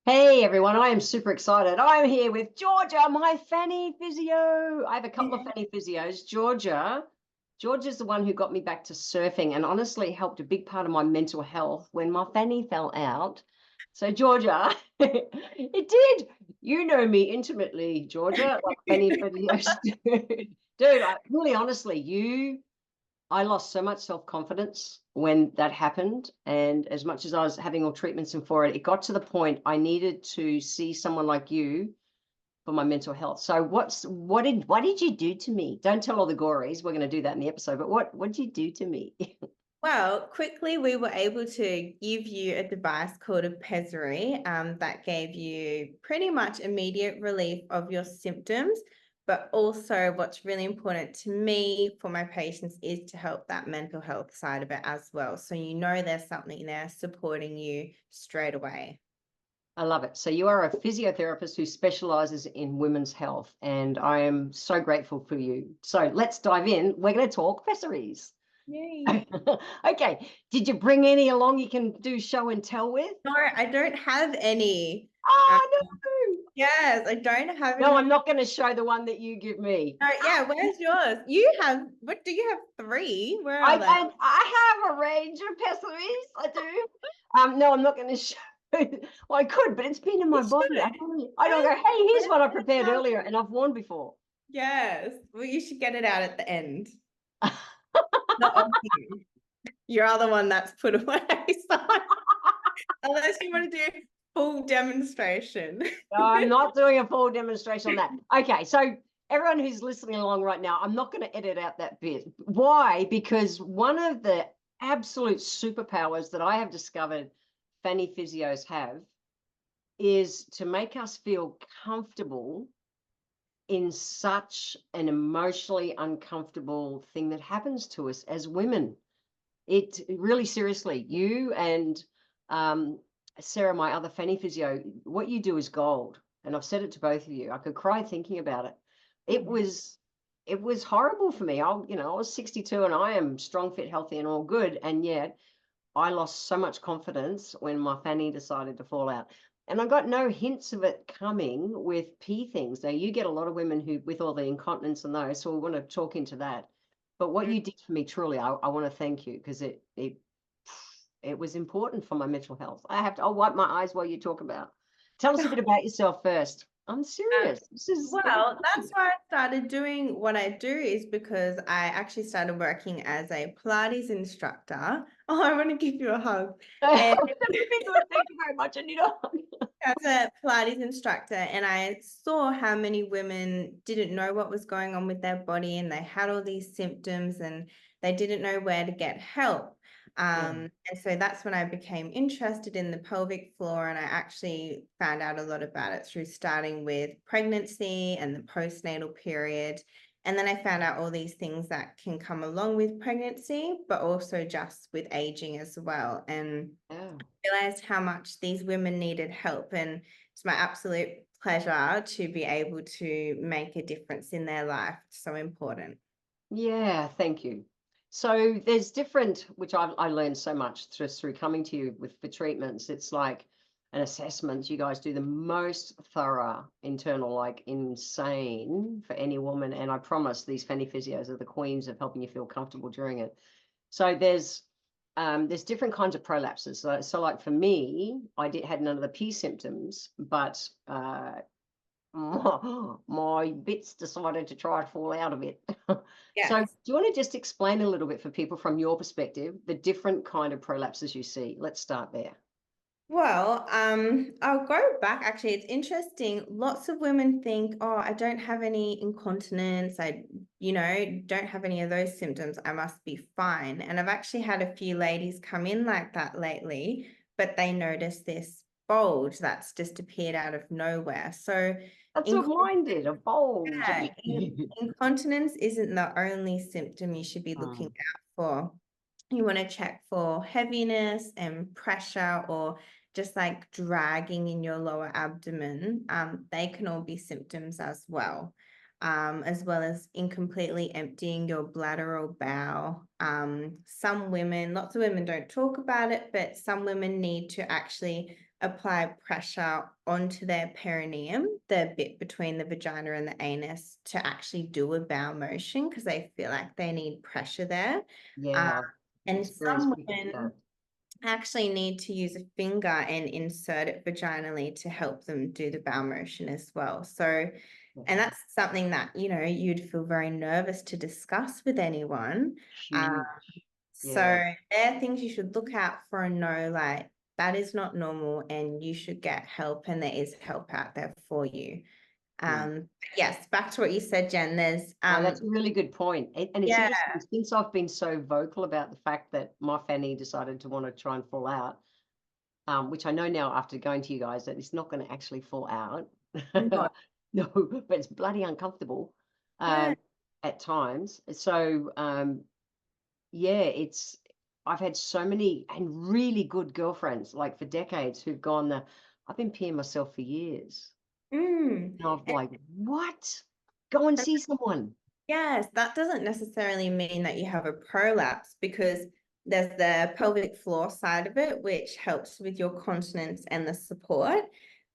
Hey everyone, I am super excited. I'm here with Georgia, my fanny physio. I have a couple of fanny physios. Georgia's the one who got me back to surfing and honestly helped a big part of my mental health when my fanny fell out. So Georgia, it did. You know me intimately, Georgia, like fanny physios. Dude, really honestly, I lost so much self-confidence when that happened. And as much as I was having all treatments and for it, it got to the point I needed to see someone like you for my mental health. So what did you do to me? Don't tell all the gories. We're going to do that in the episode, but what did you do to me? Well, quickly, we were able to give you a device called a pessary that gave you pretty much immediate relief of your symptoms. But also, what's really important to me for my patients is to help that mental health side of it as well. So, there's something there supporting you straight away. I love it. So you are a physiotherapist who specializes in women's health, and I am so grateful for you. So let's dive in. We're going to talk pessaries. Yay. Okay. Did you bring any along you can do show and tell with? No, I don't have any. Um, Oh, no. yes, I don't have No, any. I'm not going to show the one that you give me. No, yeah, where's yours? What do you have three? Where I are they? and I have a range of pessaries. I do. No, I'm not going to show. Well, I could, but it's been in You my body. should. I don't go, hey, here's what I Where's prepared the earlier and I've worn before. Yes. Well, you should get it out at the end. Not of you. You're the one that's put away. So, unless you want to do full demonstration. No, I'm not doing a full demonstration on that. Okay, so everyone who's listening along right now, I'm not going to edit out that bit. Why? Because one of the absolute superpowers that I have discovered fanny physios have is to make us feel comfortable in such an emotionally uncomfortable thing that happens to us as women. It really seriously, you and Sarah, my other fanny physio, what you do is gold. And I've said it to both of you. I could cry thinking about it. It was horrible for me. I was 62 and I am strong, fit, healthy, and all good. And yet I lost so much confidence when my fanny decided to fall out. And I got no hints of it coming with pee things. Now, you get a lot of women who, with all the incontinence and those, so we want to talk into that. But what you did for me, truly, I want to thank you because it was important for my mental health. I'll wipe my eyes while you talk about. Tell us a bit about yourself first. I'm serious. This is Well, that's why I started doing what I do is because I actually started working as a Pilates instructor. Oh, I want to give you a hug. And That would be good. Thank you very much, Anita. as a Pilates instructor, and I saw how many women didn't know what was going on with their body and they had all these symptoms and they didn't know where to get help. And so that's when I became interested in the pelvic floor, and I actually found out a lot about it through starting with pregnancy and the postnatal period. And then I found out all these things that can come along with pregnancy, but also just with aging as well. And Yeah. realized how much these women needed help, and it's my absolute pleasure to be able to make a difference in their life. It's so important. Yeah, thank you. So there's different, which I learned so much just through coming to you with for treatments. It's like an assessment. You guys do the most thorough internal, like insane for any woman. And I promise these fanny physios are the queens of helping you feel comfortable during it. So there's different kinds of prolapses. So like for me, had none of the P symptoms, but my bits decided to try to fall out of it. So do Yes. you want to just explain a little bit for people from your perspective, the different kind of prolapses you see? Let's start there. Well, I'll go back. Actually, it's interesting. Lots of women think, oh, I don't have any incontinence. I don't have any of those symptoms. I must be fine. And I've actually had a few ladies come in like that lately, but they notice this bulge that's just appeared out of nowhere. So That's what incontinence, mine did, a bulge. yeah, incontinence isn't the only symptom you should be looking Mm. out for. You want to check for heaviness and pressure, or just like dragging in your lower abdomen. They can all be symptoms as well as incompletely emptying your bladder or bowel. Lots of women don't talk about it, but some women need to actually apply pressure onto their perineum, the bit between the vagina and the anus, to actually do a bowel motion because they feel like they need pressure there. Yeah, I've And experienced some people do women that. actually need to use a finger and insert it vaginally to help them do the bowel motion as well. So, and that's something that, you know, you'd feel very nervous to discuss with anyone. Huge. So Yeah. there are things you should look out for and know, like, that is not normal and you should get help, and there is help out there for you. Yes, back to what you said, Jen, there's Oh, that's a really good point. And it's yeah, interesting, since I've been so vocal about the fact that my fanny decided to want to try and fall out, which I know now after going to you guys that it's not going to actually fall out. no, No, but it's bloody uncomfortable yeah. at times. So yeah, I've had so many and really good girlfriends, like for decades, who've gone I've been peeing myself for years. Mm. And I'm And like, what? Go and see someone. yes, that doesn't necessarily mean that you have a prolapse, because there's the pelvic floor side of it, which helps with your continence and the support.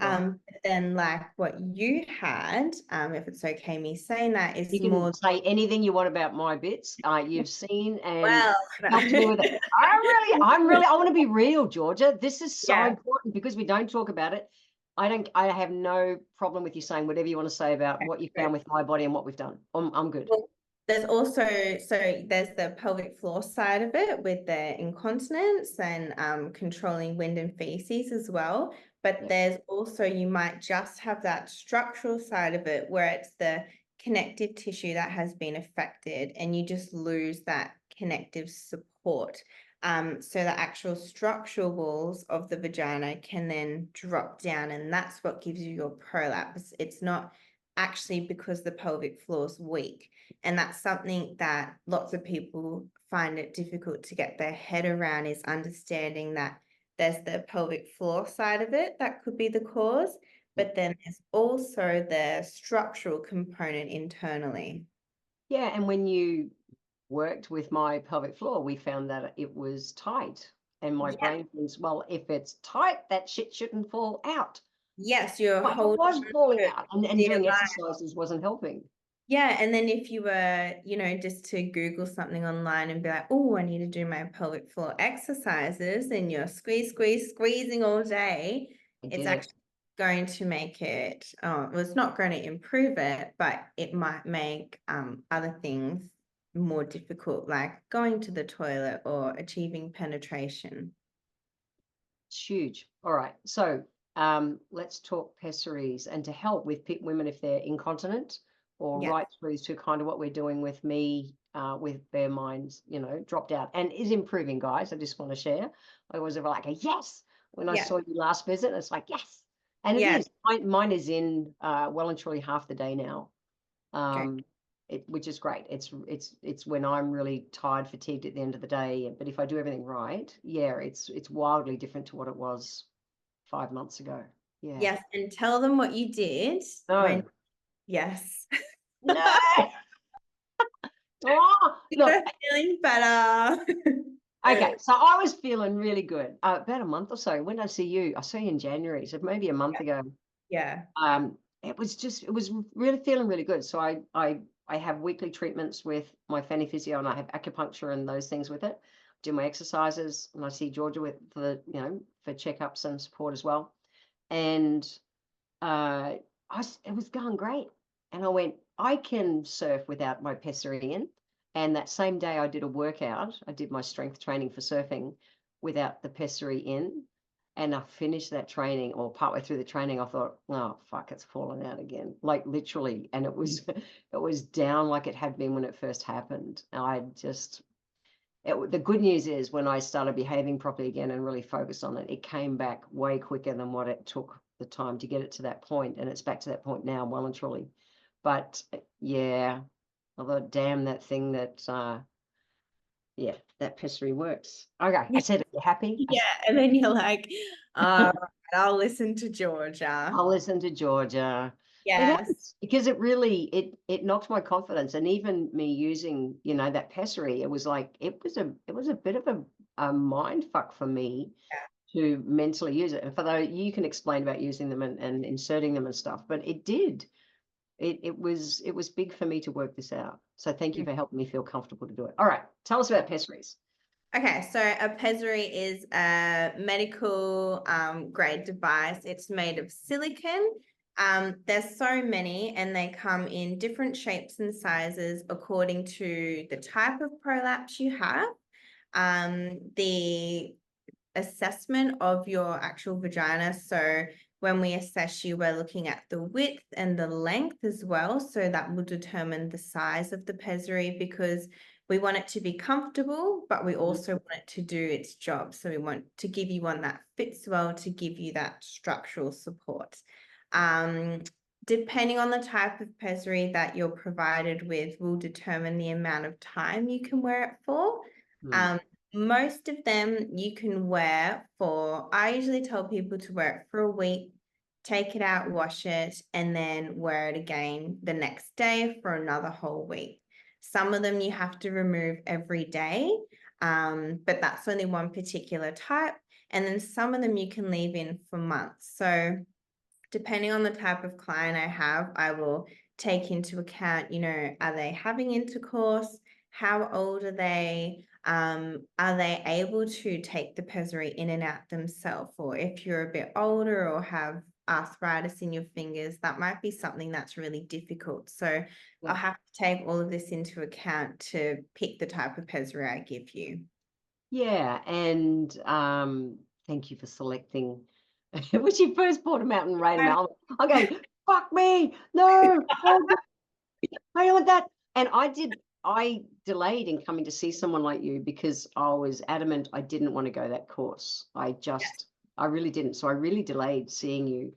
Right. But then like what you had, if it's okay me saying that, You is can more say anything you want about my bits. You've seen and well, helped me with it. I want to be real, Georgia. This is so yeah. important because we don't talk about it. I have no problem with you saying whatever you want to say about what you found with my body and what we've done. I'm good. Well, there's also, so there's the pelvic floor side of it with the incontinence and controlling wind and feces as well. But Yeah. there's also, you might just have that structural side of it where it's the connective tissue that has been affected and you just lose that connective support. So the actual structural walls of the vagina can then drop down, and that's what gives you your prolapse. It's not actually because the pelvic floor is weak. And that's something that lots of people find it difficult to get their head around, is understanding that there's the pelvic floor side of it that could be the cause, but then there's also the structural component internally. Yeah, and when you worked with my pelvic floor, we found that it was tight. And my Yeah. brain thinks, well, if it's tight, that shit shouldn't fall out. Yes, you're But it holding was falling to out, and the doing exercises wasn't helping. yeah, and then if you were, you know, just to Google something online and be like, oh, I need to do my pelvic floor exercises, and you're squeezing all day, I it's did it. actually going to make it, well, it's not going to improve it, but it might make other things more difficult, like going to the toilet or achieving penetration. It's huge. All right. So let's talk pessaries, and to help with women if they're incontinent, or Yeah, right through to kind of what we're doing with me, with their minds, dropped out and is improving, guys. I just want to share. I was like a yes when I yeah, saw you last visit. It's like, yes. And it yeah, is. Mine is in well and truly half the day now. great. Um, which is great. It's when I'm really tired, fatigued at the end of the day. But if I do everything right, yeah, it's wildly different to what it was 5 months ago. Yeah. Yes, and tell them what you did when, No. yes. No. Oh, look. You're feeling better. Okay, so I was feeling really good about a month or so. When did I see you? I saw you in January, so maybe a month ago. Yeah. It was really feeling really good. So I have weekly treatments with my fanny physio, and I have acupuncture and those things with it. Do my exercises, and I see Georgia for checkups and support as well. And it was going great. And I went, I can surf without my pessary in. And that same day I did a workout. I did my strength training for surfing without the pessary in. And I finished that training, or partway through the training, I thought, oh fuck, it's fallen out again. Like literally. And it was it was down like it had been when it first happened. The good news is when I started behaving properly again and really focused on it, it came back way quicker than what it took the time to get it to that point. And it's back to that point now, well and truly. But yeah, although damn that thing that, yeah, that pessary works. Okay, I said it. You happy? Yeah, and then you're like, all right, I'll listen to Georgia. I'll listen to Georgia. It Yes. has, because it really it knocked my confidence, and even me using that pessary, it was like it was a bit of a mind fuck for me, to mentally use it. And for those, you can explain about using them and inserting them and stuff, but it did. It was big for me to work this out. So thank you for helping me feel comfortable to do it. All right, tell us about pessaries. Okay, so a pessary is a medical grade device. It's made of silicone. There's so many, and they come in different shapes and sizes according to the type of prolapse you have. The assessment of your actual vagina. So when we assess you, we're looking at the width and the length as well. So that will determine the size of the pessary, because we want it to be comfortable, but we also want it to do its job. So we want to give you one that fits well, to give you that structural support. Depending on the type of pessary that you're provided with will determine the amount of time you can wear it for. Most of them you can wear for, I usually tell people to wear it for a week, take it out, wash it, and then wear it again the next day for another whole week. Some of them you have to remove every day, but that's only one particular type. And then some of them you can leave in for months. So depending on the type of client I have, I will take into account, are they having intercourse? How old are they? Are they able to take the pessary in and out themselves? Or if you're a bit older or have arthritis in your fingers, that might be something that's really difficult. So I'll have to take all of this into account to pick the type of pessary I give you. Yeah, and thank you for selecting. When she first brought him out and rate him out, I'm going, fuck me, no, I don't want that. And I delayed in coming to see someone like you because I was adamant I didn't want to go that course. I really didn't. So I really delayed seeing you.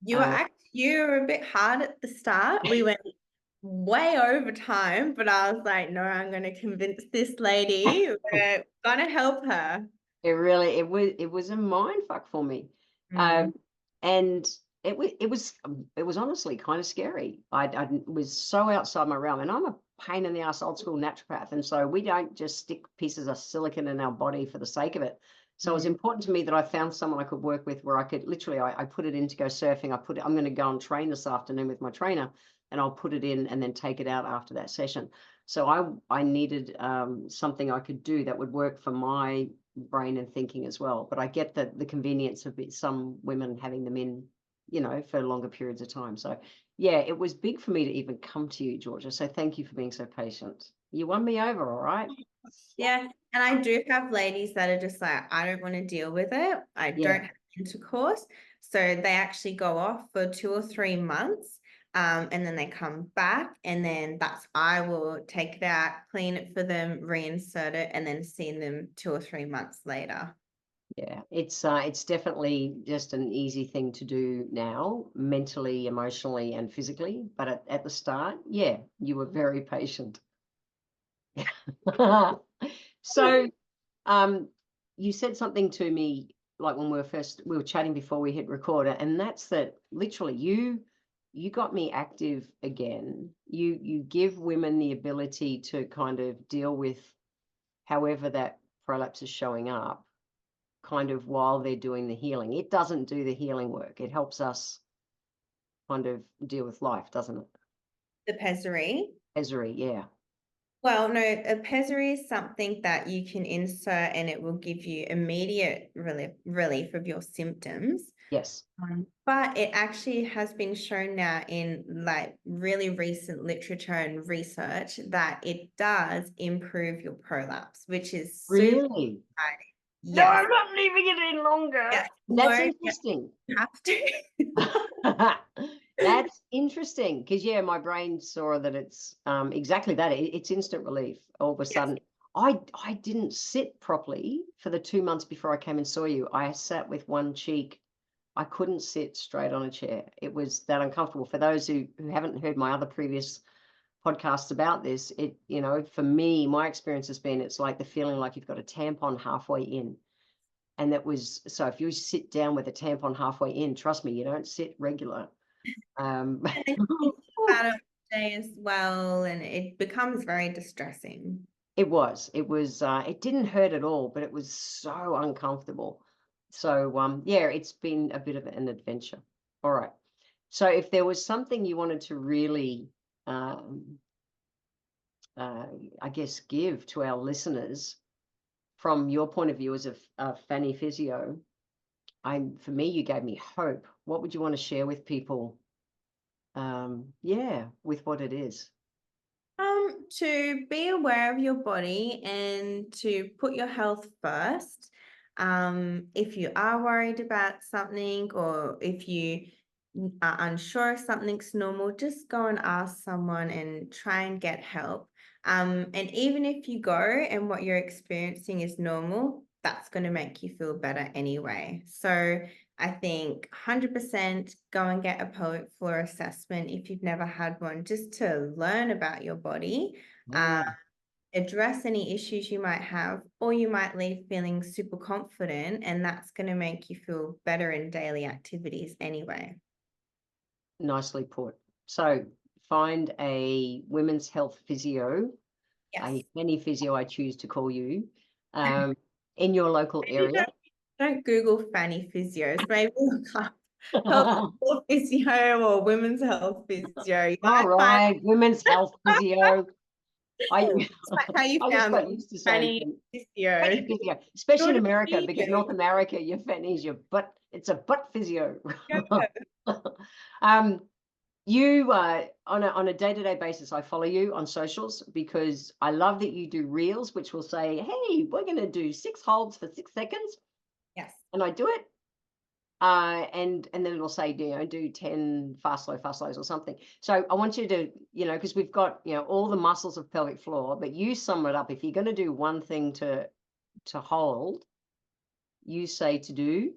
You were a bit hard at the start. We went way over time, but I was like, no, I'm going to convince this lady. We're going to help her. It was a mind fuck for me. And it was honestly kind of scary. I was so outside my realm, and I'm a pain in the ass old school naturopath, and so we don't just stick pieces of silicone in our body for the sake of it. So it was important to me that I found someone I could work with where I could literally, I put it in to go surfing. I'm going to go and train this afternoon with my trainer, and I'll put it in and then take it out after that session. So I needed something I could do that would work for my brain and thinking as well. But I get the convenience of some women having them in, for longer periods of time. So yeah, it was big for me to even come to you, Georgia. So thank you for being so patient. You won me over, all right? Yeah, and I do have ladies that are just like, I don't want to deal with it. I don't have intercourse. So they actually go off for 2 or 3 months. And then they come back, and then I will take it out, clean it for them, reinsert it, and then see them 2 or 3 months later. Yeah, it's definitely just an easy thing to do now, mentally, emotionally, and physically. But at the start, yeah, you were very patient. So, you said something to me like when we were chatting before we hit record, and that's that literally you got me active again. You give women the ability to kind of deal with however that prolapse is showing up, kind of while they're doing the healing. It doesn't do the healing work. It helps us kind of deal with life, doesn't it? The pessary. Pessary, yeah. Well, no, a pessary is something that you can insert and it will give you immediate relief of your symptoms. Yes. But it actually has been shown now in like really recent literature and research that it does improve your prolapse, which is super Really? exciting. No, Yes. I'm not leaving it in longer. Yes. That's No, interesting. you have to. That's interesting because yeah, my brain saw that it's exactly that. It's instant relief. All of a sudden, I didn't sit properly for the 2 months before I came and saw you. I sat with one cheek. I couldn't sit straight on a chair. It was that uncomfortable. For those who haven't heard my other previous podcasts about this, for me, my experience has been it's like the feeling like you've got a tampon halfway in. And that was, so if you sit down with a tampon halfway in, trust me, you don't sit regular. And then you think about it all day as well, and it becomes very distressing. It didn't hurt at all, but it was so uncomfortable. So yeah, it's been a bit of an adventure. All right. So if there was something you wanted to really, I guess, give to our listeners from your point of view as a Fanny physio, for me, you gave me hope. What would you want to share with people? Yeah, with what it is. To be aware of your body and to put your health first. If you are worried about something or if you are unsure if something's normal, just go and ask someone and try and get help. And even if you go and what you're experiencing is normal, that's going to make you feel better anyway. So I think 100% go and get a pelvic floor assessment if you've never had one, just to learn about your body, Yeah. address any issues you might have, or you might leave feeling super confident, and that's going to make you feel better in daily activities anyway. Nicely put. So find a women's health physio, Yes. a Fanny physio, I choose to call you, in your local area. Don't Google Fanny physios. Maybe look up health physio or women's health physio. You All might find right, women's health physio. I how you I just found got me. used to saying Fanny Fanny physio. physio, especially in Good America, for because you. North America, your Fanny's your butt. It's a butt physio. Yeah. You on a day-to-day basis, I follow you on socials because I love that you do reels, which will say, "Hey, we're going to do 6 holds for 6 seconds," Yes. and I do it. And then it'll say, do 10 fast slows or something. So I want you to, because we've got, all the muscles of pelvic floor, but you sum it up. If you're going to do one thing to hold, you say to do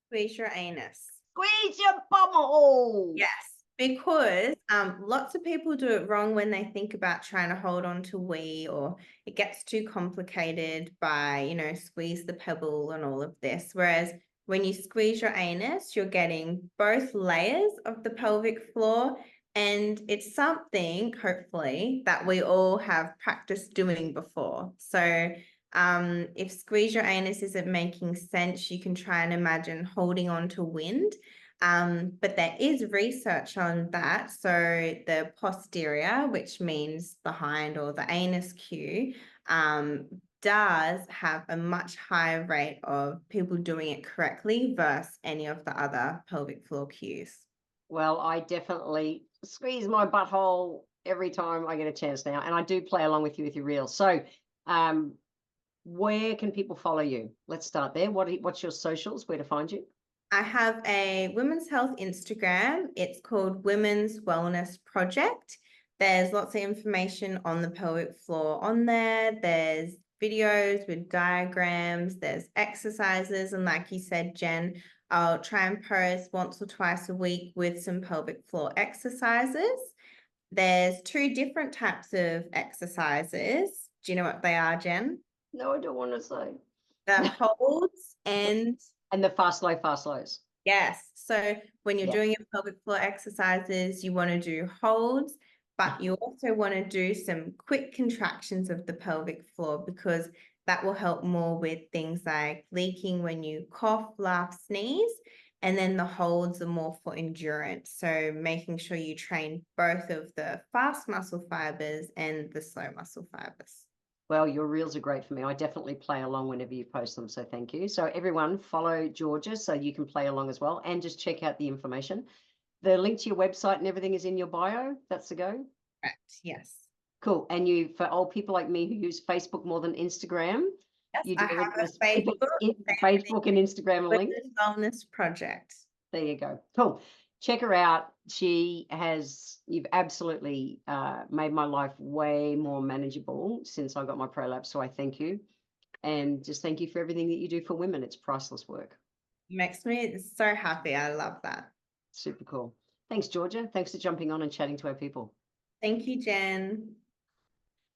Squeeze your anus. squeeze your bumhole. Yes, because lots of people do it wrong when they think about trying to hold on to wee, or it gets too complicated by, squeeze the pebble and all of this. Whereas when you squeeze your anus, you're getting both layers of the pelvic floor, and it's something, hopefully, that we all have practiced doing before. So if squeeze your anus isn't making sense, you can try and imagine holding on to wind. But there is research on that. So the posterior, which means behind or the anus cue, does have a much higher rate of people doing it correctly versus any of the other pelvic floor cues. Well, I definitely squeeze my butthole every time I get a chance now, and I do play along with you with your reels. So, where can people follow you? Let's start there. What's your socials? Where to find you? I have a women's health Instagram. It's called Women's Wellness Project. There's lots of information on the pelvic floor on there. There's videos with diagrams, there's exercises. And like you said, Jen, I'll try and post once or twice a week with some pelvic floor exercises. There's 2 different types of exercises. Do you know what they are, Jen? No, I don't want to say. The holds and the fast slows. yes. So when you're Yeah. doing your pelvic floor exercises, you want to do holds, but you also want to do some quick contractions of the pelvic floor, because that will help more with things like leaking when you cough, laugh, sneeze. And then the holds are more for endurance. So making sure you train both of the fast muscle fibers and the slow muscle fibers. Well, your reels are great for me. I definitely play along whenever you post them. So thank you. So everyone follow Georgia so you can play along as well, and just check out the information. The link to your website and everything is in your bio. That's the go. Correct. Yes. Cool. And you, for old people like me who use Facebook more than Instagram, Yes, you I do have a Facebook and Instagram link. Women's Wellness Project. There you go. Cool. Check her out. You've absolutely made my life way more manageable since I got my prolapse. So I thank you. And just thank you for everything that you do for women. It's priceless work. Makes me so happy. I love that. Super cool. Thanks, Georgia. Thanks for jumping on and chatting to our people. Thank you, Jen.